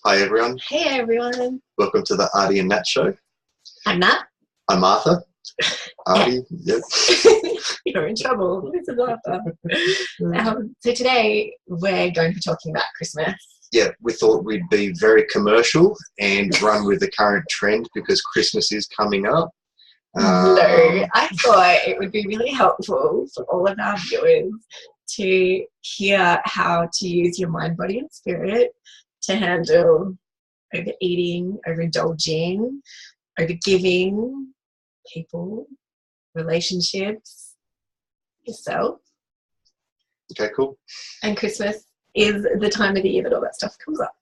Hi everyone, Hey everyone, welcome to the Arty Nat show. I'm Nat. I'm Martha. Arty, yep. You're in trouble. This is Arthur. So today we're going to be talking about Christmas. Yeah, we thought we'd be very commercial and run with the current trend because Christmas is coming up. No, I thought it would be really helpful for all of our viewers to hear how to use your mind, body and spirit to handle overeating, overindulging, overgiving, people, relationships, yourself. Okay, cool. And Christmas is the time of the year that all that stuff comes up.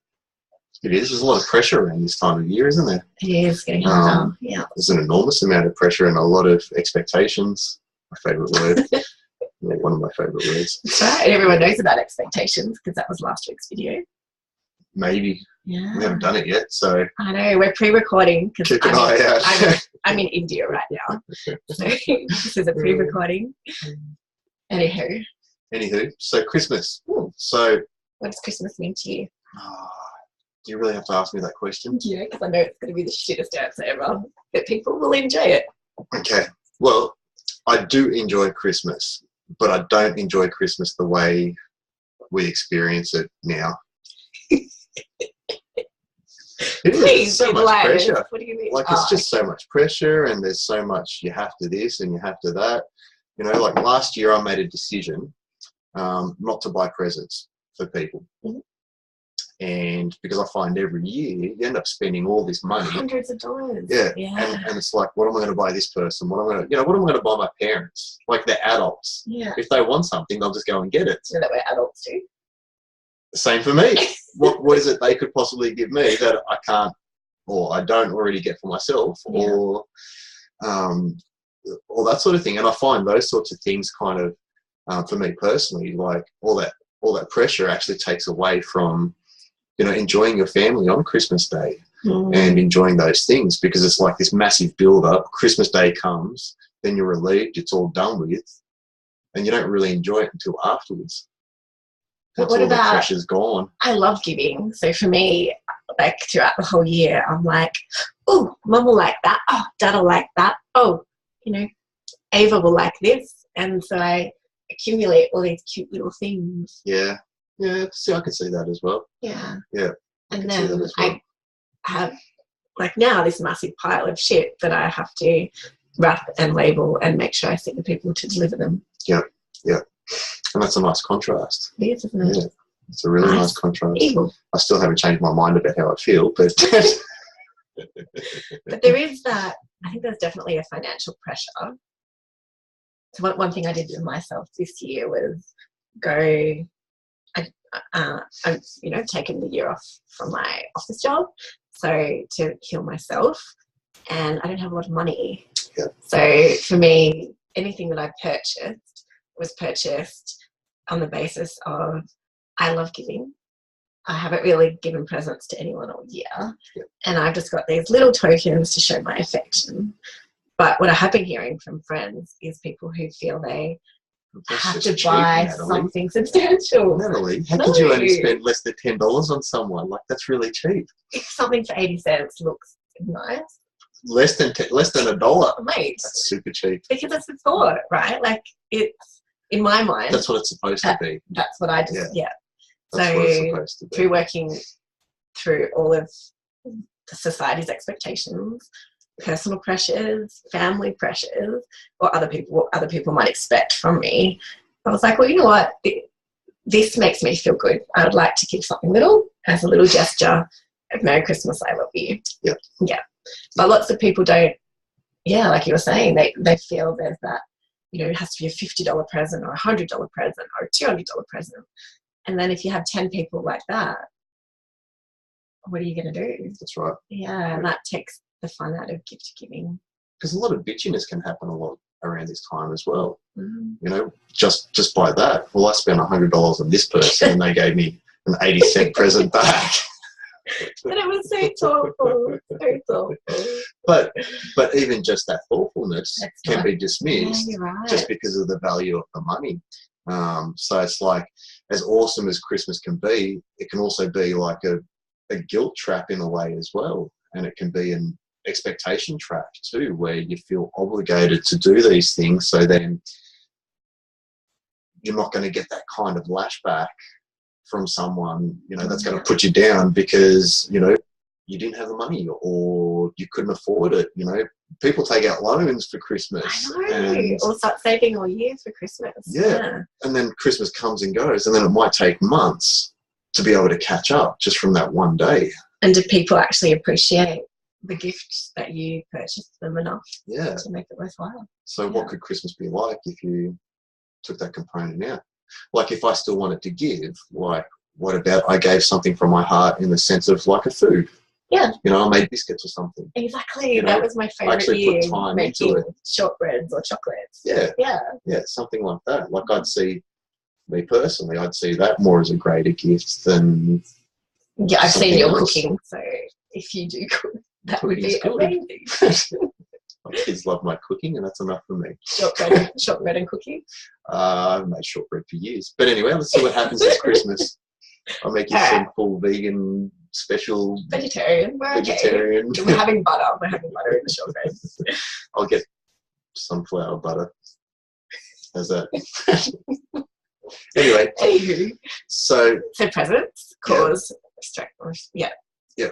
It is. There's a lot of pressure around this time of year, isn't there? It is getting harder. Yeah. There's an enormous amount of pressure and a lot of expectations. My favourite word. Yeah, one of my favourite words. That's right. And everyone knows about expectations because that was last week's video. Maybe. Yeah. We haven't done it yet, so I know. We're pre-recording because keep an eye out. I'm in India right now. So this is a pre-recording. Anywho, so Christmas. So what does Christmas mean to you? Do you really have to ask me that question? Yeah, because I know it's going to be the shittest answer ever, but people will enjoy it. Okay. Well, I do enjoy Christmas, but I don't enjoy Christmas the way we experience it now. It is. Please, So much pressure. What do you mean? Like, it's just so much pressure, and there's so much you have to this and you have to that. You know, like last year I made a decision not to buy presents for people. Mm-hmm. And because I find every year you end up spending all this money. Hundreds of dollars. Yeah. And it's like, what am I going to buy this person? What am I going to buy my parents? Like, they're adults. Yeah. If they want something, they'll just go and get it. So that we're adults too. Same for me. What is it they could possibly give me that I can't or I don't already get for myself, or that sort of thing. And I find those sorts of things kind of, for me personally, like all that pressure actually takes away from, enjoying your family on Christmas Day and enjoying those things, because it's like this massive build up. Christmas Day comes, then you're relieved, it's all done with, and you don't really enjoy it until afterwards. But what about, the pressure's gone. I love giving. So for me, like throughout the whole year, I'm like, oh, Mum will like that. Oh, Dad will like that. Oh, Ava will like this. And so I accumulate all these cute little things. Yeah. Yeah, see, I can see that as well. Yeah. Yeah. And then I have, like now, this massive pile of shit that I have to wrap and label and make sure I send the people to deliver them. Yeah. Yeah. And that's a nice contrast. It is, isn't it? Yeah. It's a really nice contrast. Evil. I still haven't changed my mind about how I feel, but... But there is that, I think there's definitely a financial pressure. So one thing I did for myself this year was I've taken the year off from my office job, so to heal myself, and I don't have a lot of money. Yeah. So for me, anything that I purchased was purchased on the basis of I love giving. I haven't really given presents to anyone all year, and I've just got these little tokens to show my affection. But what I have been hearing from friends is people who feel they have to buy something substantial. Natalie, how could you only spend less than $10 on someone? Like, that's really cheap. If something for 80 cents looks nice. Less than $1. Mate. That's super cheap. Because it's the thought, right? Like, it's, in my mind. That's what it's supposed to be. That's what I just, That's so what it's supposed to be. Through working through all of the society's expectations, personal pressures, family pressures, or what other people might expect from me, I was like, well, you know what? This makes me feel good. I would like to give something little as a little gesture of Merry Christmas, I love you. Yeah. Yeah. But lots of people don't, like you were saying, they feel there's that, it has to be a $50 present or a $100 present or a $200 present. And then if you have 10 people like that, what are you going to do? That's right. Yeah, and that takes the fun out of gift giving. Because a lot of bitchiness can happen a lot around this time as well. Mm. Just by that. Well, I spent $100 on this person and they gave me an 80-cent present back. But it was so thoughtful, so thoughtful. But even just that thoughtfulness can be dismissed right. just because of the value of the money. So it's like, as awesome as Christmas can be, it can also be like a a guilt trap in a way as well, and it can be an expectation trap too, where you feel obligated to do these things, so then you're not going to get that kind of lashback from someone, you know, that's going to put you down because, you know, you didn't have the money or you couldn't afford it. You know, people take out loans for Christmas. I know. Or start saving all year for Christmas. Yeah. And then Christmas comes and goes, and then it might take months to be able to catch up just from that one day. And do people actually appreciate the gift that you purchased them enough to make it worthwhile? So what could Christmas be like if you took that component out? Like, if I still wanted to give, like, what about I gave something from my heart in the sense of like a food? Yeah. You know, I made biscuits or something. Exactly. You know, that was my favourite year, put time making into it. shortbreads or chocolates. Yeah. Yeah. Yeah, something like that. Like, I'd see, me personally, I'd see that more as a greater gift than... Yeah, I've seen your else. cooking, so if you do cook, that would be good. amazing. My kids love my cooking, and that's enough for me. Shortbread and cooking? I've made shortbread for years. But anyway, let's see what happens this Christmas. I'll make you some full vegan, special... Vegetarian. We're vegetarian. Okay. We're having butter. We're having butter in the shortbread. I'll get sunflower butter. How's that? Anyway. Anywho. So presents cause strain. Yeah. Yeah.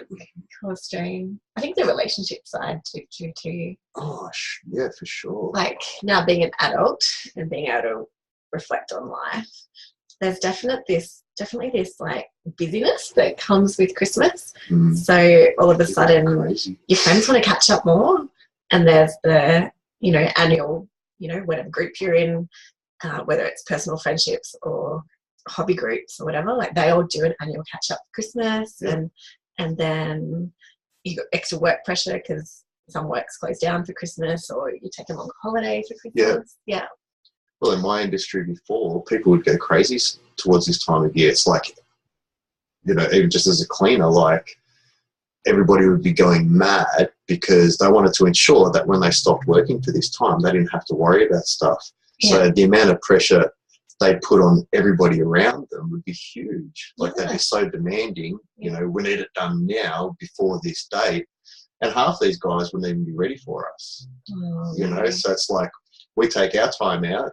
Cause strain. I think the relationship side too. Gosh, yeah, for sure. Like, now being an adult and being able to reflect on life, there's definitely this like busyness that comes with Christmas. So all of a sudden your friends want to catch up more, and there's the, you know, annual, you know, whatever group you're in, whether it's personal friendships or hobby groups or whatever, like they all do an annual catch up for Christmas. And then you got extra work pressure because some work's closed down for Christmas, or you take a long holiday for Christmas. Yeah. Well, in my industry before, people would go crazy towards this time of year. It's like, you know, even just as a cleaner, like, everybody would be going mad because they wanted to ensure that when they stopped working for this time, they didn't have to worry about stuff. Yeah. So the amount of pressure they put on everybody around them would be huge. Like, they'd be so demanding, you know, we need it done now before this date. And half these guys wouldn't even be ready for us, you know. So it's like, we take our time out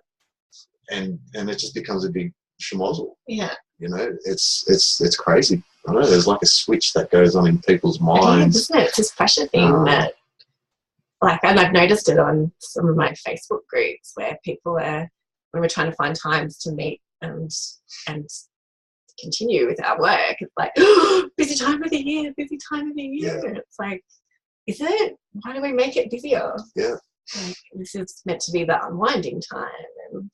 and it just becomes a big schmozzle. Yeah. You know, it's crazy. I don't know, there's like a switch that goes on in people's minds. Isn't it? It's this pressure thing that, like, and I've noticed it on some of my Facebook groups where people are, when we're trying to find times to meet and continue with our work, it's like, busy time of the year. Yeah. It's like, is it? Why do we make it busier? Yeah. Like, this is meant to be the unwinding time. And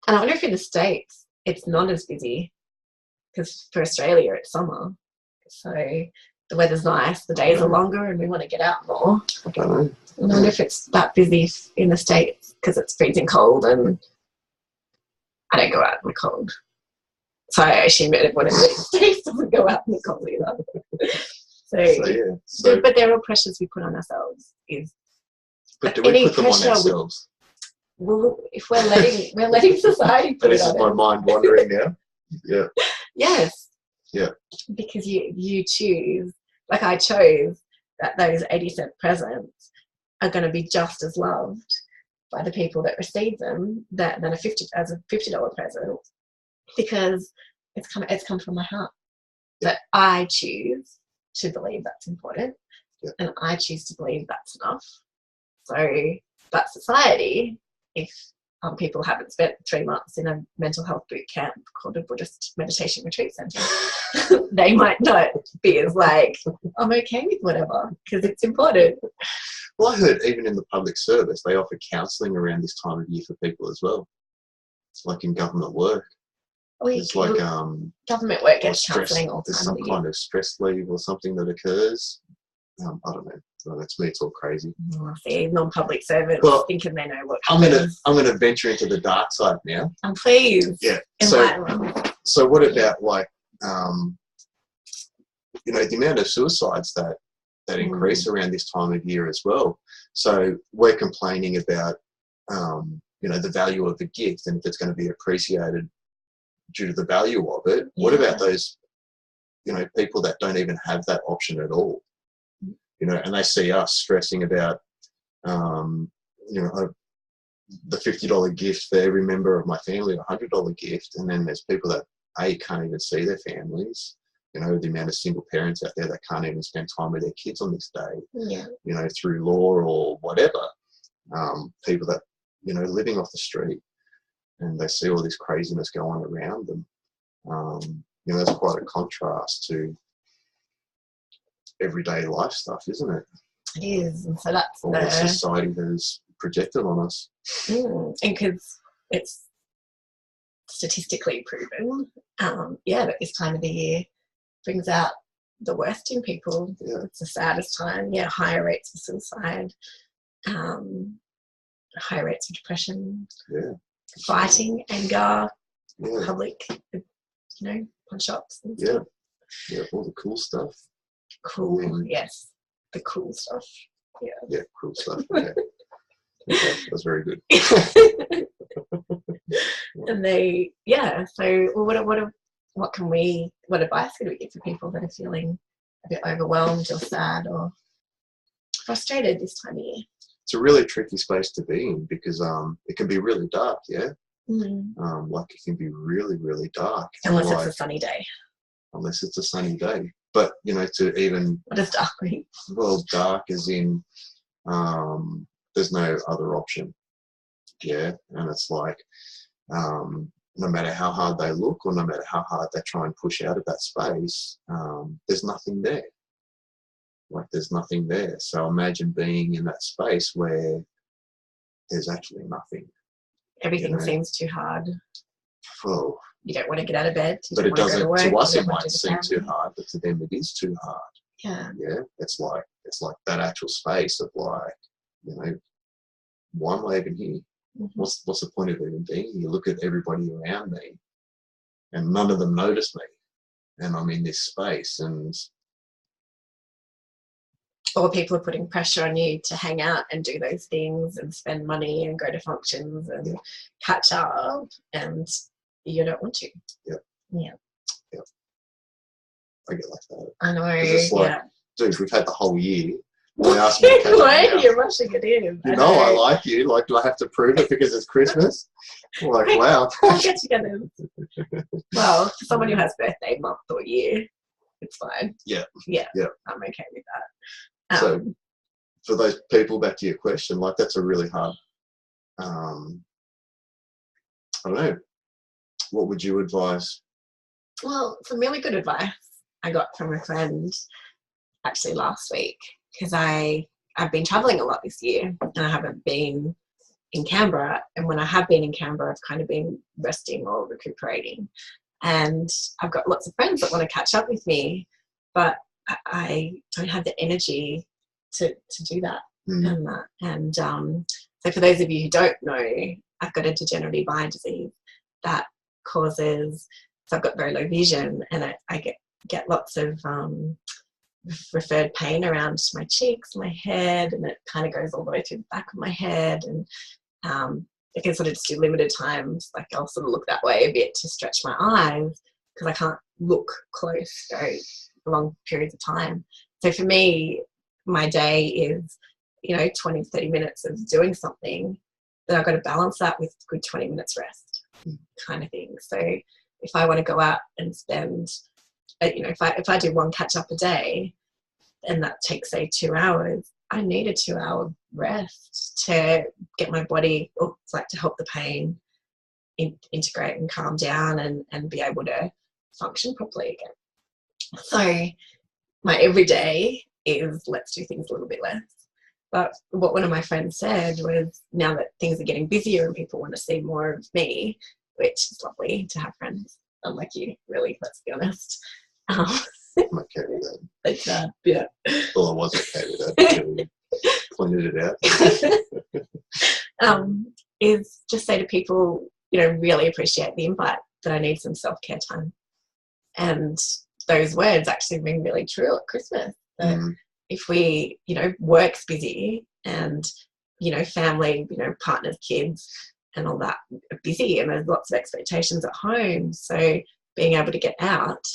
I wonder if in the States it's not as busy, because for Australia it's summer. So the weather's nice, the days are longer, and we want to get out more. I don't know. I wonder if it's that busy in the States because it's freezing cold, and I don't go out in the cold. So I assume everyone in the States doesn't go out in the cold either. But there are pressures we put on ourselves. But do we put them on ourselves? Well, if we're letting society put it on us. This is my mind wandering now. Yeah. Yes. Yeah. Because you choose, like I chose, that those 80-cent presents are going to be just as loved by the people that receive them than a $50 present, because it's come from my heart. That I choose to believe that's important, and I choose to believe that's enough. So, but society, if people haven't spent 3 months in a mental health boot camp called a Buddhist meditation retreat center, they might not be as like, I'm okay with whatever because it's important. Well, I heard even in the public service, they offer counselling around this time of year for people as well. It's like in government work. It's like government work gets counselling all the time. There's some kind of stress leave or something that occurs. I don't know. Well, that's me. It's all crazy. Oh, see, non-public servants thinking they know what. I'm gonna venture into the dark side now. Please. Yeah. So what about, like, you know, the amount of suicides that increase around this time of year as well. So we're complaining about you know, the value of the gift and if it's going to be appreciated due to the value of it. What about those, you know, people that don't even have that option at all, you know, and they see us stressing about, you know, the $50 gift for every member of my family, a $100 gift, and then there's people that can't even see their families. You know, the amount of single parents out there that can't even spend time with their kids on this day. Yeah. You know, through law or whatever. People that, you know, living off the street, and they see all this craziness going around them. You know, that's quite a contrast to everyday life stuff, isn't it? It is, and so that's or what society has projected on us. And because it's statistically proven, that this time of the year brings out the worst in people. Yeah. It's the saddest time. Yeah, higher rates of suicide, higher rates of depression, fighting, anger, public, you know, punch-ups and stuff. Yeah, all the cool stuff. Cool, yes, the cool stuff. Yeah, cool stuff. Okay. Okay, that's very good. And they, so what advice could we give for people that are feeling a bit overwhelmed or sad or frustrated this time of year? It's a really tricky space to be in because it can be really dark, like it can be really, really dark. Unless it's a sunny day. Unless it's a sunny day. But, you know, to even... What does dark mean? Well, dark as in there's no other option. Yeah, and it's like no matter how hard they look or no matter how hard they try and push out of that space, there's nothing there. Like there's nothing there. So imagine being in that space where there's actually nothing. Everything seems too hard. Oh. You don't want to get out of bed. But it doesn't, to us it might seem too hard, but to them it is too hard. Yeah. Yeah. It's like that actual space of like, you know, why am I even here? What's the point of even being here? You look at everybody around me and none of them notice me. And I'm in this space and or people are putting pressure on you to hang out and do those things and spend money and go to functions and catch up, and you don't want to. Yeah. I get like that. I know. It's like, dude, we've had the whole year. They ask me to why are you rushing it in? You know I like you. Like, do I have to prove it because it's Christmas? Like, wow. I'll get together. Well, for someone who has birthday month or year, it's fine. Yeah. I'm okay with that. So, for those people, back to your question, like that's a really hard. I don't know. What would you advise? Well, some really good advice I got from a friend actually last week, because I've been traveling a lot this year and I haven't been in Canberra, and when I have been in Canberra I've kind of been resting or recuperating, and I've got lots of friends that want to catch up with me, but I don't have the energy to do that. And so for those of you who don't know, I've got a degenerative eye disease that causes, so I've got very low vision, and I get lots of referred pain around my cheeks, my head, and it kind of goes all the way through the back of my head, and I can sort of just do limited times, like I'll sort of look that way a bit to stretch my eyes because I can't look close very long periods of time. So for me, my day is, 20 to 30 minutes of doing something, then I've got to balance that with good 20 minutes rest kind of thing. So if I want to go out and spend, if I do one catch up a day and that takes say 2 hours, I need a 2-hour rest to get my body, to help the pain integrate and calm down and be able to function properly again. So my everyday is let's do things a little bit less. But what one of my friends said was, now that things are getting busier and people want to see more of me, which is lovely to have friends unlike you, really, let's be honest. I'm okay with that. But, Well, I was okay with that until you pointed it out. Is just say to people, really appreciate the invite, that I need some self-care time. And those words actually ring really true at Christmas. That if we, work's busy and, family, partners, kids and all that are busy, and there's lots of expectations at home. So being able to get out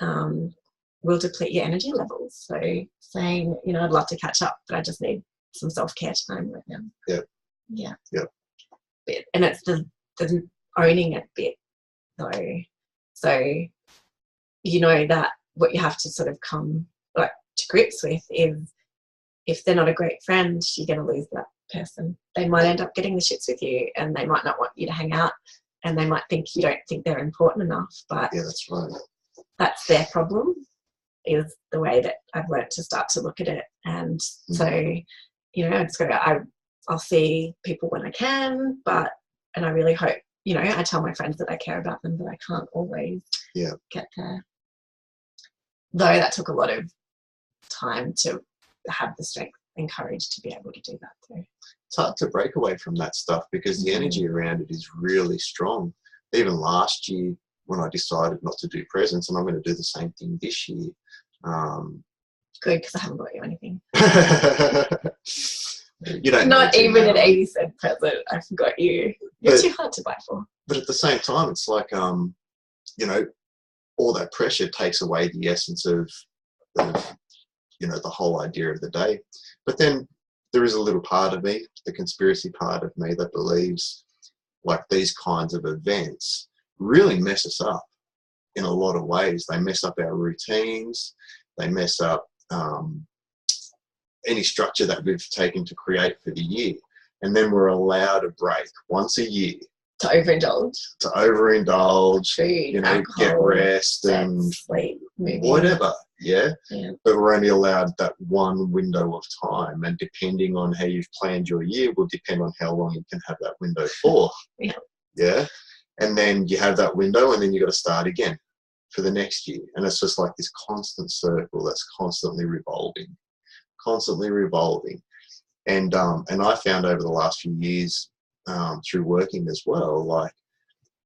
will deplete your energy levels. So saying, you know, I'd love to catch up, but I just need some self-care time right now. Yeah. Yeah. Yeah. And it's the owning it bit though. So you know that what you have to sort of come like to grips with is if they're not a great friend, you're going to lose that person. They might end up getting the shits with you, and they might not want you to hang out, and they might think you don't think they're important enough. But yeah, that's right. That's their problem, is the way that I've learned to start to look at it. And so, you know, I just go, I'll see people when I can, and I really hope, you know, I tell my friends that I care about them, but I can't always get there. Though that took a lot of time to have the strength and courage to be able to do that too. It's hard to break away from that stuff because the energy around it is really strong. Even last year when I decided not to do presents, and I'm going to do the same thing this year. Good, because I haven't got you anything. You don't not even an 80-cent present. I forgot you. You're too hard to buy for. But at the same time, it's like, you know, all that pressure takes away the essence of, you know, the whole idea of the day. But then there is a little part of me, the conspiracy part of me, that believes like these kinds of events really mess us up in a lot of ways. They mess up our routines. They mess up any structure that we've taken to create for the year. And then we're allowed a break once a year. To overindulge. Food, you know, alcohol, get rest, sex, and sleep, moving. Whatever. Yeah. But we're only allowed that one window of time. And depending on how you've planned your year will depend on how long you can have that window for. Yeah. And then you have that window and then you got to start again for the next year. And it's just like this constant circle that's constantly revolving. And I found over the last few years through working as well, like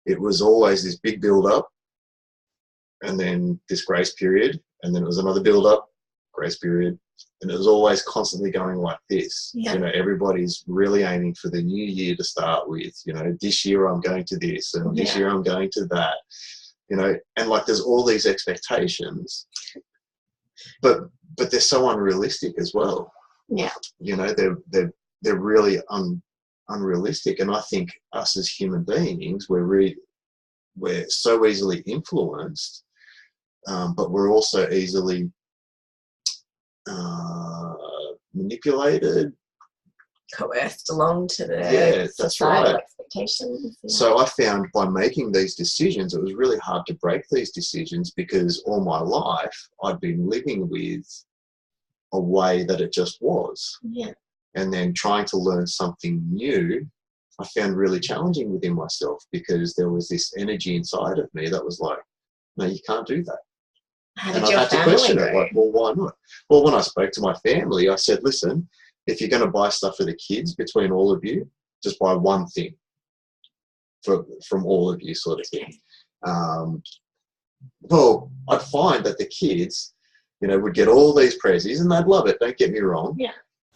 it was always this big build up and then this grace period, and then it was another build up, grace period, and it was always constantly going like this. You know, everybody's really aiming for the new year to start with, you know, this year I'm going to this and this year I'm going to that, you know, and like there's all these expectations, but they're so unrealistic as well. You know, they're really unrealistic. And I think us as human beings, we're so easily influenced, but we're also easily manipulated, coerced along to the societal expectations. So I found by making these decisions, it was really hard to break these decisions because all my life I'd been living with a way that it just was. And then trying to learn something new, I found really challenging within myself because there was this energy inside of me that was like, no, you can't do that. And I had to question it, like, well, why not? Well, when I spoke to my family, I said, listen, if you're going to buy stuff for the kids between all of you, just buy one thing from all of you, sort of thing. Well, I'd find that the kids, you know, would get all these prezzies and they'd love it, don't get me wrong.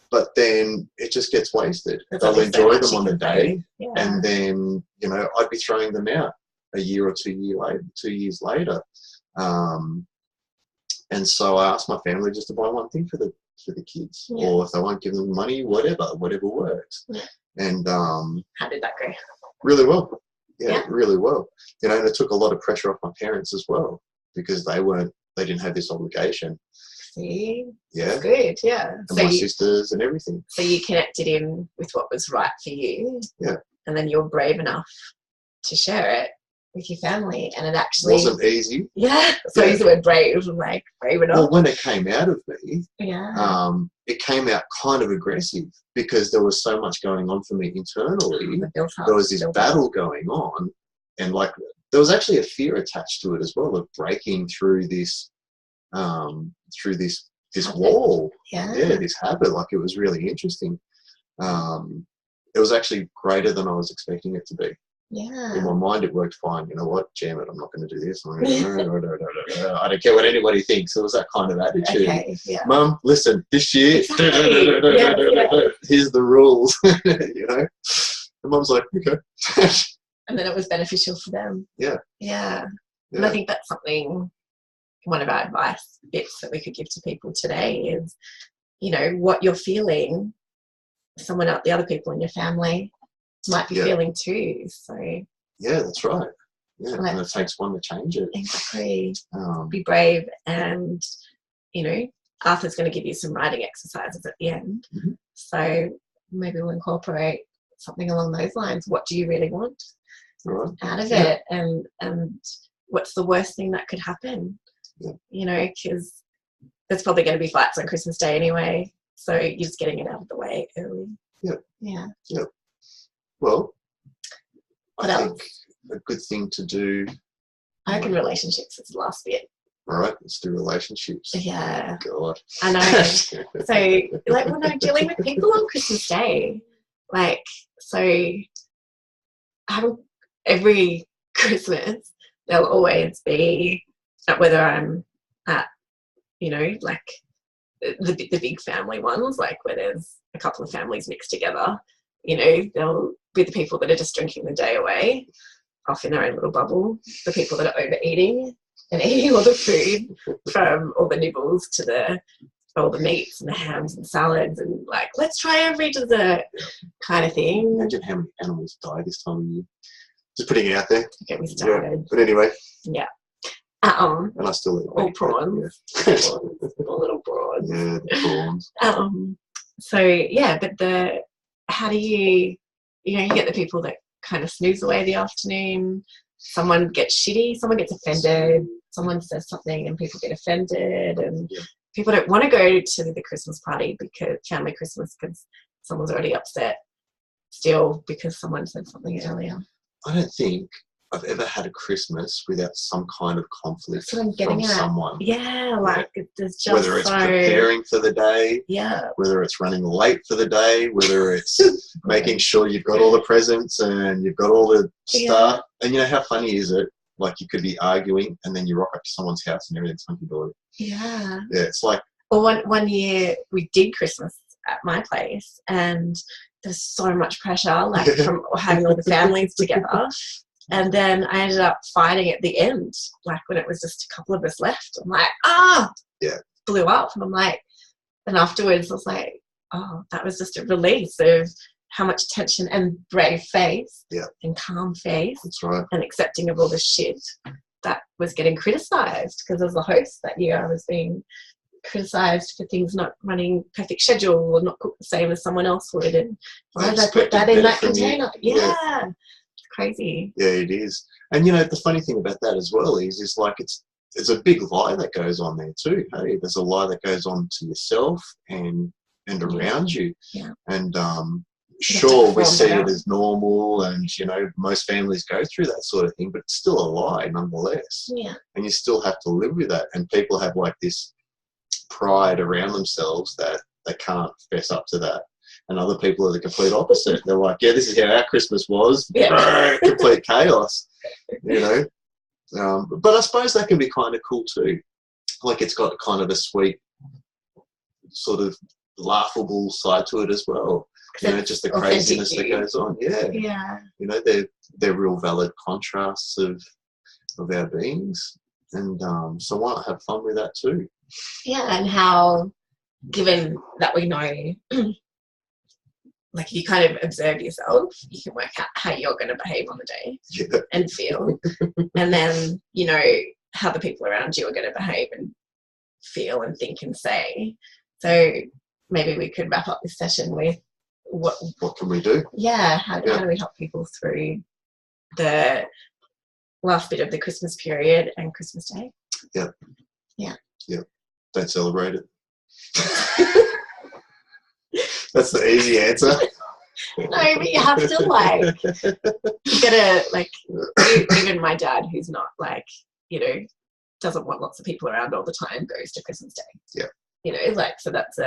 But then it just gets wasted. They'll enjoy them on the day, and then, you know, I'd be throwing them out a year or 2 years later. And so I asked my family just to buy one thing for the kids, or if they won't give them money, whatever works. And how did that go? Really well. Really well. You know, and it took a lot of pressure off my parents as well because they didn't have this obligation. See? That's good, And so my sisters and everything. So you connected in with what was right for you. And then you're brave enough to share it with your family, and it actually wasn't easy. So I use the word brave, I'm like, brave enough. Well, when it came out of me, it came out kind of aggressive because there was so much going on for me internally. There was this battle going on, and like there was actually a fear attached to it as well of breaking through this this wall. This habit. Like it was really interesting. It was actually greater than I was expecting it to be. In my mind, it worked fine. You know what? Jam it. I'm not going to do this. I'm going to I don't care what anybody thinks. It was that kind of attitude. Mum, listen, this year, here's the rules. You know? And Mum's like, okay. And then it was beneficial for them. And I think that's something one of our advice bits that we could give to people today is, you know, what you're feeling, someone else, the other people in your family might be feeling too. So yeah, that's right. Yeah, and it takes one to change it. Exactly. Be brave, and you know, Arthur's going to give you some writing exercises at the end. Mm-hmm. So maybe we'll incorporate something along those lines. What do you really want out of it, and what's the worst thing that could happen? Yeah. You know, because there's probably going to be fights on Christmas Day anyway, so you're just getting it out of the way early. Yeah. Well, I think a good thing to do, I reckon relationships is the last bit. All right, let's do relationships. Yeah. God. I know. So, like, when I'm dealing with people on Christmas Day, like, so every Christmas, there'll always be, whether I'm at, you know, like the big family ones, like where there's a couple of families mixed together, you know, they'll be the people that are just drinking the day away, off in their own little bubble, the people that are overeating and eating all the food, from all the nibbles to all the meats and the hams and salads, and like, let's try every dessert kind of thing. Imagine how many animals die this time of year. Just putting it out there. Get me started. Yeah. But anyway. Yeah. And I still eat all prawns. Yeah. All little prawns. Yeah, the prawns. So yeah, but how do you know, you get the people that kind of snooze away the afternoon. Someone gets shitty, someone gets offended, someone says something and people get offended, and people don't want to go to the Christmas party, because family Christmas, because someone's already upset still because someone said something earlier. I don't think I've ever had a Christmas without some kind of conflict from someone. Yeah, like there's just whether it's preparing for the day, whether it's running late for the day, whether it's making sure you've got all the presents and you've got all the stuff. And you know, how funny is it? Like, you could be arguing and then you rock up to someone's house and everything's hunky-dory. Yeah. Yeah, it's like... Or one year we did Christmas at my place, and there's so much pressure, like from having all the families together. And then I ended up fighting at the end, like when it was just a couple of us left. I'm like, blew up. And I'm like, and afterwards I was like, oh, that was just a release of how much tension and brave face and calm face. That's right. And accepting of all the shit that was getting criticised, because as the host that year I was being criticised for things not running perfect schedule or not cooked the same as someone else would, and why did I put that in that container? Yeah. It's crazy. Yeah, it is. And you know, the funny thing about that as well is like there's a big lie that goes on there too. Hey, there's a lie that goes on to yourself and around you. Yeah. And sure, we see it as normal, and you know, most families go through that sort of thing, but it's still a lie nonetheless. Yeah. And you still have to live with that. And people have like this pride around themselves that they can't fess up to that. And other people are the complete opposite. They're like, yeah, this is how our Christmas was. Yeah. Complete chaos, you know. But I suppose that can be kind of cool too. Like, it's got kind of a sweet, sort of laughable side to it as well. You know, just the craziness that goes on. Yeah. Yeah. You know, they're real valid contrasts of our beings. And so why not have fun with that too? Yeah, and how, given that we know, like, if you kind of observe yourself, you can work out how you're going to behave on the day and feel. And then, you know, how the people around you are going to behave and feel and think and say. So maybe we could wrap up this session with what can we do? Yeah, how do we help people through the last bit of the Christmas period and Christmas Day? Yeah. Yeah. Yeah. Don't celebrate it. That's the easy answer. No, but you have to, like, you gotta, like, even my dad, who's not, like, you know, doesn't want lots of people around all the time, goes to Christmas Day. Yeah. You know, like, so that's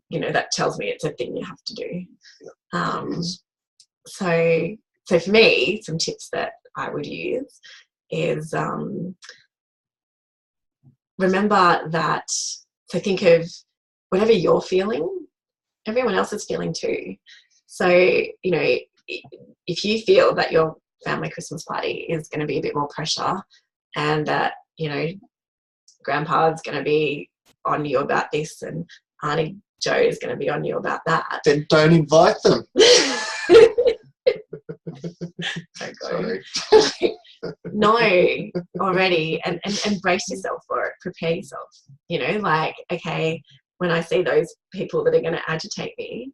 you know, that tells me it's a thing you have to do. Yeah, so for me, some tips that I would use is remember that, so think of whatever you're feeling, everyone else is feeling too. So, you know, if you feel that your family Christmas party is going to be a bit more pressure, and that, you know, Grandpa's going to be on you about this, and Auntie Jo is going to be on you about that. Then don't invite them. Don't go. Sorry. No, already, and brace yourself for it. Prepare yourself. You know, like, okay, when I see those people that are going to agitate me,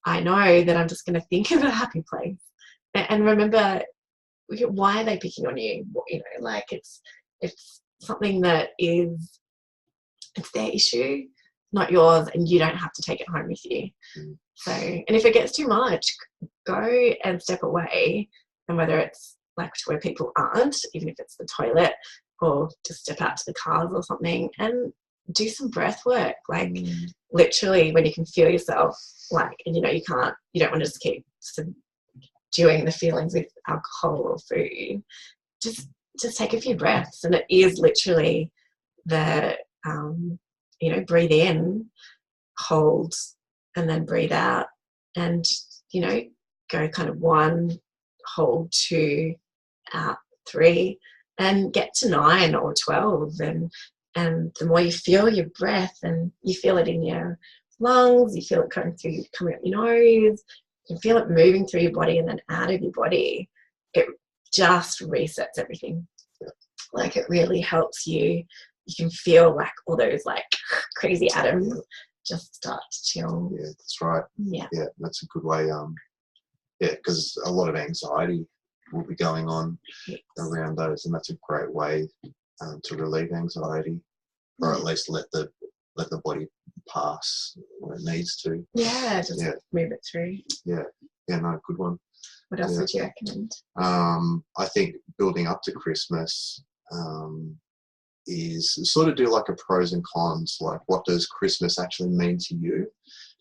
I know that I'm just going to think of a happy place. And remember, why are they picking on you? You know, like it's something that is, it's their issue, not yours, and you don't have to take it home with you. So, and if it gets too much, go and step away, and whether it's like to where people aren't, even if it's the toilet, or just step out to the cars or something and do some breath work. Like literally when you can feel yourself, like, and you know, you don't want to just keep subduing the feelings with alcohol or food. Just take a few breaths, and it is literally the you know, breathe in, hold, and then breathe out, and you know, go kind of 1, hold 2, out 3, and get to 9 or 12, and the more you feel your breath, and you feel it in your lungs, you feel it coming up your nose, you feel it moving through your body and then out of your body, it just resets everything. Like it really helps you. You can feel like all those like crazy atoms just start to chill. Yeah, that's right. Yeah, that's a good way. Yeah, because a lot of anxiety will be going on around those, and that's a great way to relieve anxiety, or at least let the body pass when it needs to. Yeah, just move it through. Yeah, no, good one. What else would you recommend? I think building up to Christmas is sort of do like a pros and cons, like what does Christmas actually mean to you?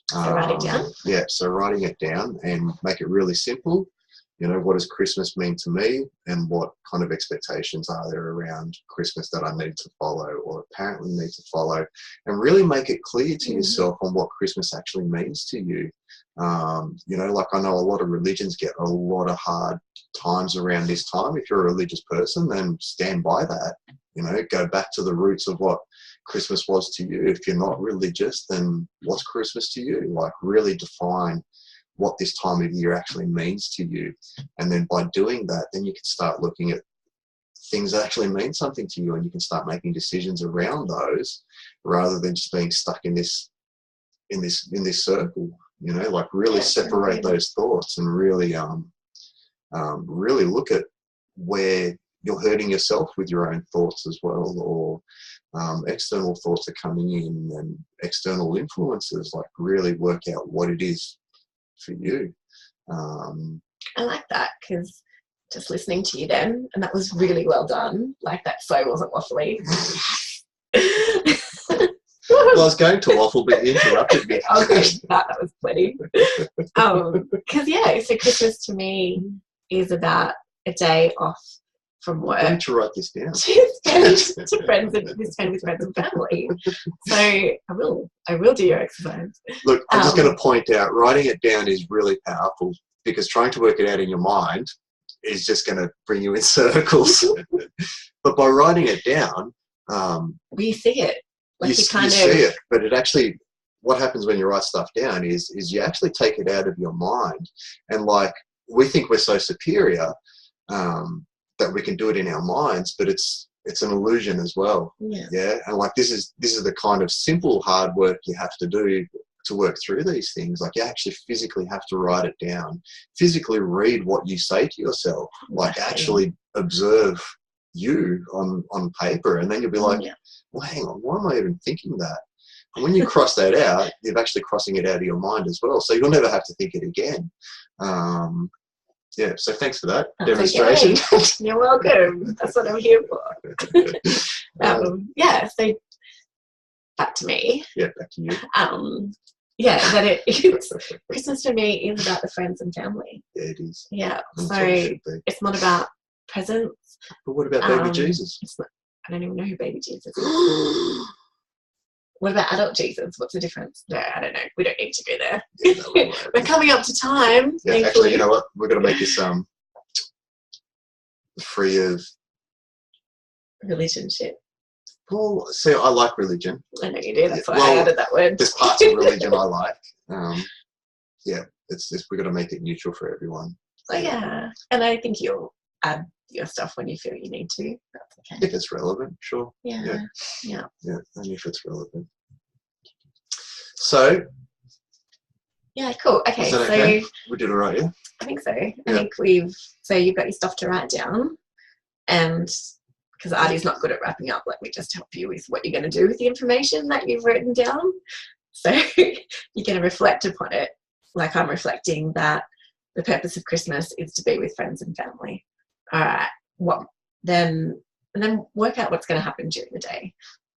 So write it down? Yeah, so writing it down and make it really simple. You know, what does Christmas mean to me, and what kind of expectations are there around Christmas that I need to follow or apparently need to follow, and really make it clear to yourself on what Christmas actually means to you. You know, like I know a lot of religions get a lot of hard times around this time. If you're a religious person, then stand by that. You know, go back to the roots of what Christmas was to you. If you're not religious, then what's Christmas to you? Like really define what this time of year actually means to you. And then by doing that, then you can start looking at things that actually mean something to you, and you can start making decisions around those rather than just being stuck in this circle, you know, like really separate those thoughts and really really look at where you're hurting yourself with your own thoughts as well, or external thoughts are coming in and external influences, like really work out what it is for you. I like that, because just listening to you then, and that was really well done, like that flow wasn't waffly. Well, I was going to waffle, but you interrupted me. Okay, that was plenty. Because so Christmas to me is about a day off from work. I need to write this down. to spend with friends and family. So I will do your exercise. Look, I'm just going to point out, writing it down is really powerful, because trying to work it out in your mind is just going to bring you in circles. But by writing it down, you see it. Like you see it, but it actually, what happens when you write stuff down is you actually take it out of your mind, and like we think we're so superior that we can do it in our minds, but it's an illusion as well. Yeah, and like this is the kind of simple hard work you have to do to work through these things. Like you actually physically have to write it down, physically read what you say to yourself, like actually observe you on paper, and then you'll be like, well, hang on, why am I even thinking that? And when you cross that out, you're actually crossing it out of your mind as well, so you'll never have to think it again. So thanks for that demonstration. Okay. You're welcome. That's what I'm here for. So back to me. Yeah, back to you. That it's Christmas for me is about the friends and family. Yeah, it is. Yeah, so it's not about presents. But what about baby Jesus? I don't even know who baby Jesus is. What about adult Jesus? What's the difference? No, I don't know. We don't need to go there. Yeah, no, we're coming up to time. Yeah, actually, you know what? We're going to make this free of relationship. Well, see, I like religion. I know you do. That's why Well, I added that word. There's parts of religion I like. Yeah, we've got to make it neutral for everyone. Oh, yeah. And I think you'll add your stuff when you feel you need to. That's okay. If it's relevant, sure. Yeah. Only if it's relevant. So. Yeah, cool. Okay, Is that so okay? We did all right, yeah? I think so. I think you've got your stuff to write down, and because Arty's not good at wrapping up, let me just help you with what you're going to do with the information that you've written down. So you're going to reflect upon it, like I'm reflecting that the purpose of Christmas is to be with friends and family. All right, and then work out what's going to happen during the day.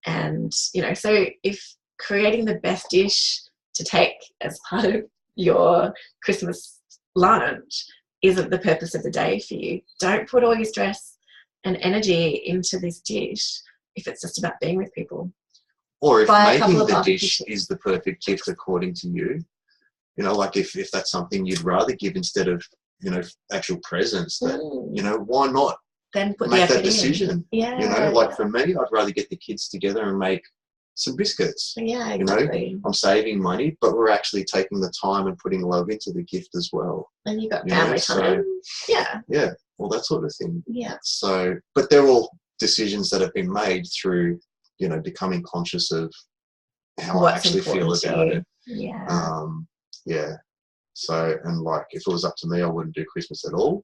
And, so if creating the best dish to take as part of your Christmas lunch isn't the purpose of the day for you, don't put all your stress and energy into this dish if it's just about being with people. Or if making the dish is the perfect gift according to you, like if that's something you'd rather give instead of, actual presents, that, why not then make that decision? Yeah. Like for me, I'd rather get the kids together and make some biscuits. Yeah, exactly. I'm saving money, but we're actually taking the time and putting love into the gift as well. And you got family time. Yeah, all that sort of thing. Yeah. So, but they're all decisions that have been made through, becoming conscious of how I actually feel about it. Yeah. So, and like, if it was up to me, I wouldn't do Christmas at all.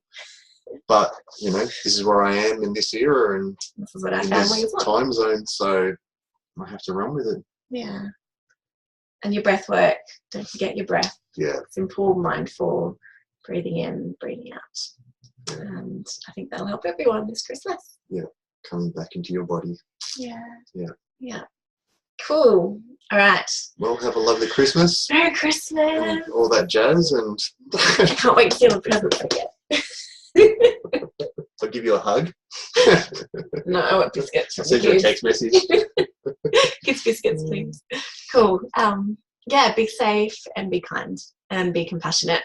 But, this is where I am in this era and this is what our in family this time zone. So I have to run with it. Yeah. And your breath work. Don't forget your breath. Yeah. Simple, mindful, breathing in, breathing out. Yeah. And I think that'll help everyone this Christmas. Yeah. Coming back into your body. Yeah. Yeah. Yeah. Cool. All right. Well, have a lovely Christmas. Merry Christmas. And all that jazz. And I can't wait to see the presents I get. I'll give you a hug. No, I want biscuits. I'll send you a text message. Kids biscuits, please. Cool. Yeah, be safe and be kind and be compassionate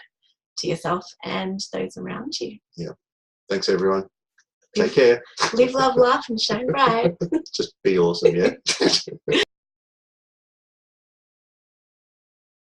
to yourself and those around you. Yeah. Thanks, everyone. Take care. Live, love, laugh, and shine bright. Just be awesome, yeah?